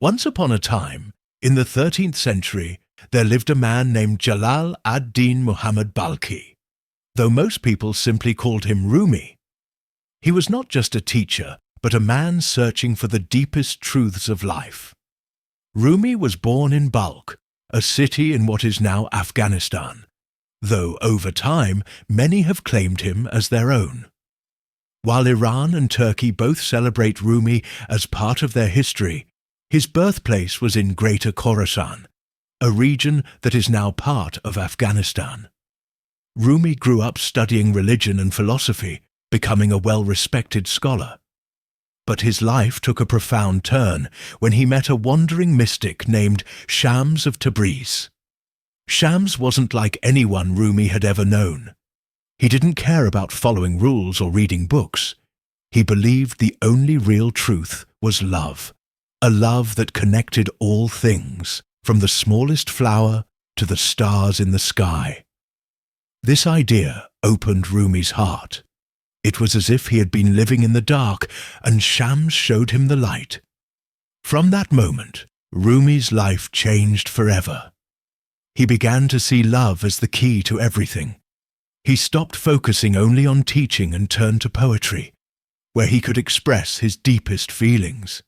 Once upon a time, in the 13th century, there lived a man named Jalal ad-Din Muhammad Balkhi, though most people simply called him Rumi. He was not just a teacher, but a man searching for the deepest truths of life. Rumi was born in Balkh, a city in what is now Afghanistan, though over time many have claimed him as their own. While Iran and Turkey both celebrate Rumi as part of their history, his birthplace was in Greater Khorasan, a region that is now part of Afghanistan. Rumi grew up studying religion and philosophy, becoming a well-respected scholar. But his life took a profound turn when he met a wandering mystic named Shams of Tabriz. Shams wasn't like anyone Rumi had ever known. He didn't care about following rules or reading books. He believed the only real truth was love, a love that connected all things, from the smallest flower to the stars in the sky. This idea opened Rumi's heart. It was as if he had been living in the dark, and Shams showed him the light. From that moment, Rumi's life changed forever. He began to see love as the key to everything. He stopped focusing only on teaching and turned to poetry, where he could express his deepest feelings.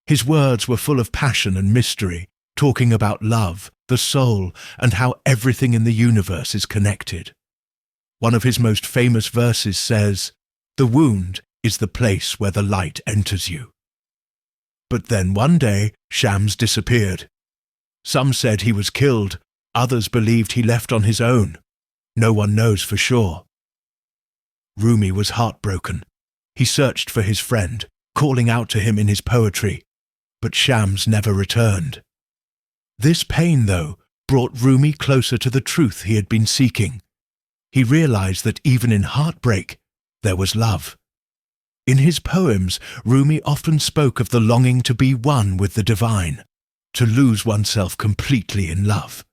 His words were full of passion and mystery, talking about love, the soul, and how everything in the universe is connected. One of his most famous verses says, "The wound is the place where the light enters you." But then one day, Shams disappeared. Some said he was killed, others believed he left on his own. No one knows for sure. Rumi was heartbroken. He searched for his friend, calling out to him in his poetry, but Shams never returned. This pain, though, brought Rumi closer to the truth he had been seeking. He realized that even in heartbreak, there was love. In his poems, Rumi often spoke of the longing to be one with the divine, to lose oneself completely in love.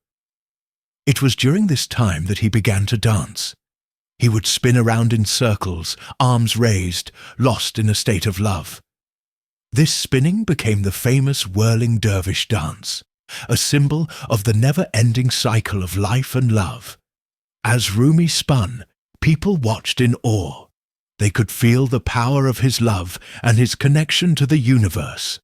It was during this time that he began to dance. He would spin around in circles, arms raised, lost in a state of love. This spinning became the famous whirling dervish dance, a symbol of the never-ending cycle of life and love. As Rumi spun, people watched in awe. They could feel the power of his love and his connection to the universe.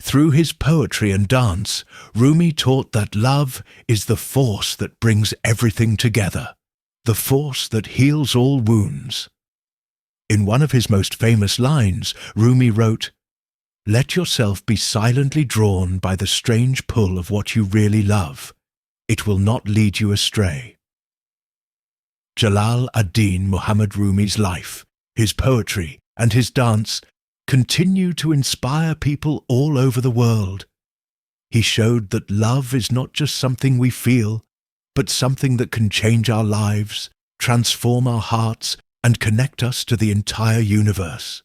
Through his poetry and dance, Rumi taught that love is the force that brings everything together, the force that heals all wounds. In one of his most famous lines, Rumi wrote, "Let yourself be silently drawn by the strange pull of what you really love. It will not lead you astray." Jalal ad-Din Muhammad Rumi's life, his poetry, and his dance continue to inspire people all over the world. He showed that love is not just something we feel, but something that can change our lives, transform our hearts, and connect us to the entire universe.